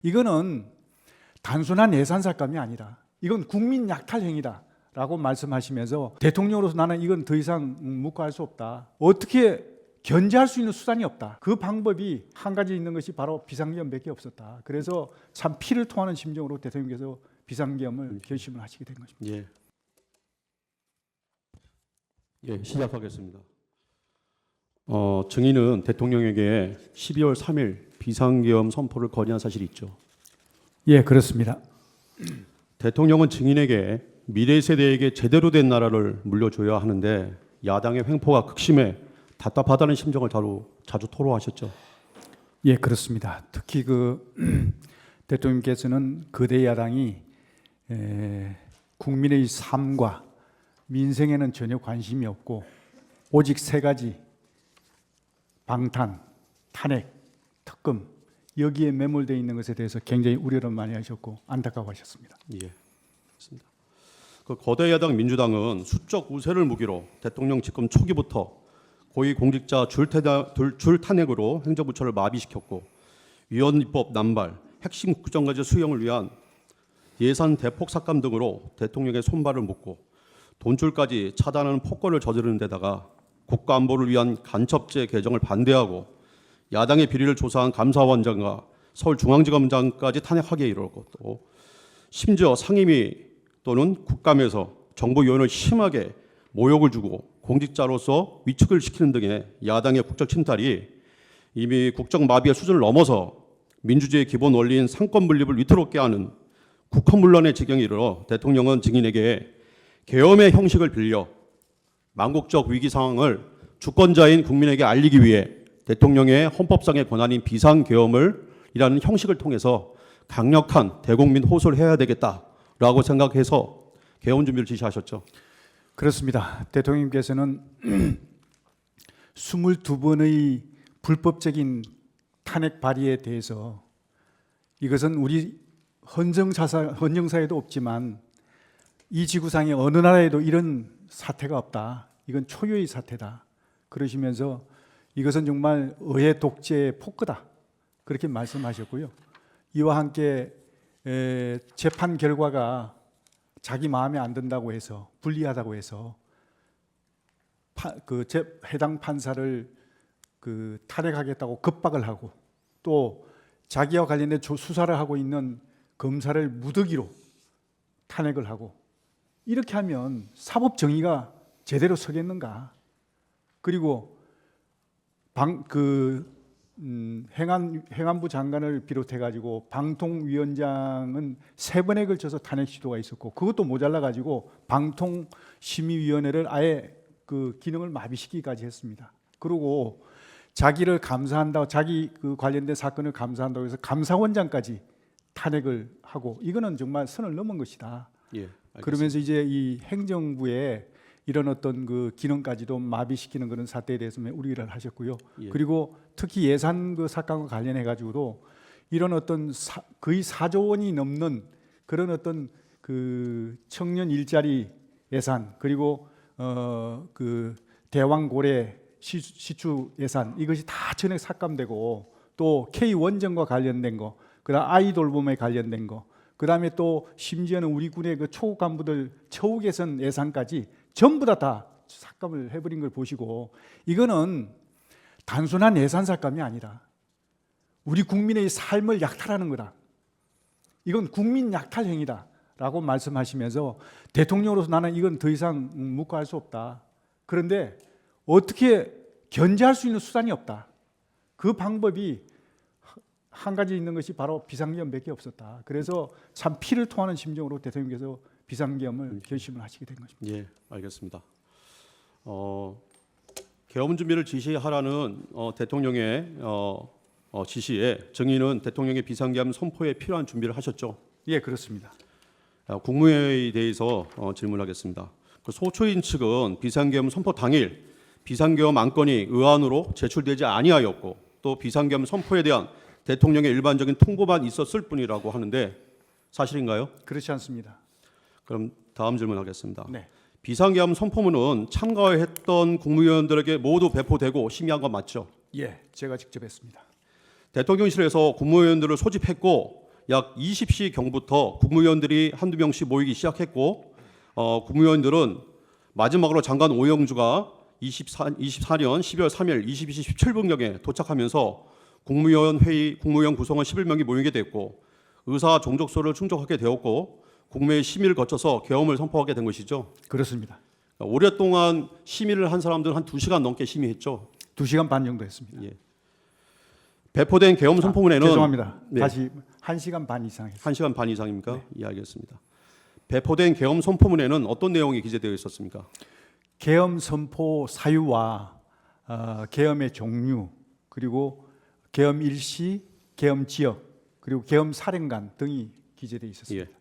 이거는 단순한 예산 삭감이 아니라 이건 국민 약탈 행위다라고 말씀하시면서 대통령으로서 나는 이건 더 이상 묵과할 수 없다. 어떻게 견제할 수 있는 수단이 없다. 그 방법이 한 가지 있는 것이 바로 비상계엄밖에 없었다. 그래서 참 피를 토하는 심정으로 대통령께서 비상계엄을 결심을 하시게 된 것입니다. 시작하겠습니다. 증인은 대통령에게 12월 3일 비상계엄 선포를 건의한 사실이 있죠. 예, 그렇습니다. 대통령은 증인에게 미래 세대에게 제대로 된 나라를 물려줘야 하는데 야당의 횡포가 극심해 답답하다는 심정을 자주 토로하셨죠. 예, 그렇습니다. 특히 대통령께서는 거대 야당이 국민의 삶과 민생에는 전혀 관심이 없고 오직 세 가지 방탄, 탄핵, 특검 여기에 매몰되어 있는 것에 대해서 굉장히 우려를 많이 하셨고 안타까워하셨습니다. 예, 그렇습니다. 그 거대 야당 민주당은 수적 우세를 무기로 대통령 집권 초기부터 고위공직자 줄 탄핵으로 행정부처를 마비시켰고 위헌입법 남발, 핵심 국정과제 수용을 위한 예산 대폭 삭감 등으로 대통령의 손발을 묶고 돈줄까지 차단하는 폭거를 저지르는 데다가 국가안보를 위한 간첩죄 개정을 반대하고 야당의 비리를 조사한 감사원장과 서울중앙지검장까지 탄핵하게 이르고 또 심지어 상임위 또는 국감에서 정보위원을 심하게 모욕을 주고 공직자로서 위축을 시키는 등의 야당의 국적 침탈이 이미 국정 마비의 수준을 넘어서 민주주의의 기본 원리인 상권 분립을 위태롭게 하는 국헌문란의 지경에 이르러 대통령은 증인에게 계엄의 형식을 빌려 망국적 위기 상황을 주권자인 국민에게 알리기 위해 대통령의 헌법상의 권한인 비상계엄을 이라는 형식을 통해서 강력한 대국민 호소를 해야 되겠다라고 생각해서 계엄 준비를 지시하셨죠. 그렇습니다. 대통령께서는 22번의 불법적인 탄핵 발의에 대해서 이것은 우리 헌정사에도 없지만 이 지구상의 어느 나라에도 이런 사태가 없다. 이건 초유의 사태다. 그러시면서 이것은 정말 의회 독재의 폭거다. 그렇게 말씀하셨고요. 이와 함께 재판 결과가 자기 마음에 안 든다고 해서 불리하다고 해서 해당 판사를 탄핵하겠다고 급박을 하고 또 자기와 관련된 수사를 하고 있는 검사를 무더기로 탄핵을 하고 이렇게 하면 사법 정의가 제대로 서겠는가? 그리고 행안부 장관을 비롯해 가지고 방통위원장은 3번에 걸쳐서 탄핵 시도가 있었고 그것도 모자라 가지고 방통심의위원회를 아예 그 기능을 마비시키기까지 했습니다. 그리고 자기를 감사한다고 자기 관련된 사건을 감사한다고 해서 감사원장까지 탄핵을 하고 이거는 정말 선을 넘은 것이다. 예, 그러면서 이제 이 행정부의 이런 어떤 기능까지도 마비시키는 그런 사태에 대해서 우려를 하셨고요. 예. 그리고 특히 예산 삭감과 관련해 가지고도 이런 어떤 거의 4조 원이 넘는 그런 어떤 청년 일자리 예산 그리고 대왕고래 시추 예산 이것이 다 전액 삭감되고 또 K 원정과 관련된 거, 그다음 아이돌봄에 관련된 거, 그다음에 또 심지어는 우리 군의 초급 간부들 처우 개선 예산까지 전부 다 삭감을 해버린 걸 보시고 이거는 단순한 예산 삭감이 아니라 우리 국민의 삶을 약탈하는 거다. 이건 국민 약탈 행위다라고 말씀하시면서 대통령으로서 나는 이건 더 이상 묵과할 수 없다. 그런데 어떻게 견제할 수 있는 수단이 없다. 그 방법이 한 가지 있는 것이 바로 비상계엄밖에 없었다. 그래서 참 피를 토하는 심정으로 대통령께서 비상계엄을 결심을 하시게 된 것입니다. 예, 알겠습니다. 계엄 준비를 지시하라는 대통령의 지시에 증인은 대통령의 비상계엄 선포에 필요한 준비를 하셨죠. 예, 그렇습니다. 국무회의에 대해서 질문하겠습니다. 소초인 측은 비상계엄 선포 당일 비상계엄 안건이 의안으로 제출되지 아니하였고 또 비상계엄 선포에 대한 대통령의 일반적인 통보만 있었을 뿐이라고 하는데 사실인가요? 그렇지 않습니다. 그럼 다음 질문하겠습니다. 네. 비상계엄 선포문은 참가했던 국무위원들에게 모두 배포되고 심의한 건 맞죠? 예, 제가 직접 했습니다. 대통령실에서 국무위원들을 소집했고 약 20시 경부터 국무위원들이 한두 명씩 모이기 시작했고 국무위원들은 마지막으로 장관 오영주가 24년 12월 3일 22시 17분경에 도착하면서 국무위원 구성원 11명이 모이게 됐고 의사 종족소를 충족하게 되었고 국무회의 심의를 거쳐서 계엄을 선포하게 된 것이죠. 그렇습니다. 오랫동안 심의를 한 사람들은 한 2시간 넘게 심의했죠. 2시간 반 정도 했습니다. 예. 배포된 계엄 선포문에는 죄송합니다. 네. 다시 1시간 반 이상 했습니다. 1시간 반 이상입니까? 네. 예, 알겠습니다. 배포된 계엄 선포문에는 어떤 내용이 기재되어 있었습니까? 계엄 선포 사유와 계엄의 종류, 그리고 계엄 일시, 계엄 지역, 그리고 계엄 사령관 등이 기재되어 있었습니다. 예.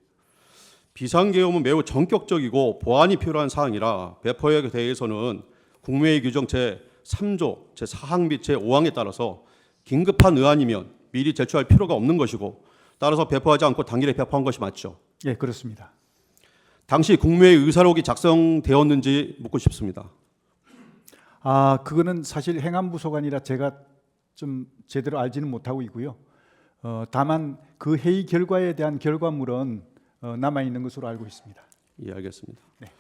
비상계엄은 매우 전격적이고 보완이 필요한 사항이라 배포에 대해서는 국무회의 규정 제3조 제4항 및 제5항에 따라서 긴급한 의안이면 미리 제출할 필요가 없는 것이고 따라서 배포하지 않고 당일에 배포한 것이 맞죠. 예, 그렇습니다. 당시 국무회의 의사록이 작성되었는지 묻고 싶습니다. 그거는 사실 행안부소관이라 제가 좀 제대로 알지는 못하고 있고요. 다만 그 회의 결과에 대한 결과물은 남아 있는 것으로 알고 있습니다. 예, 알겠습니다. 네.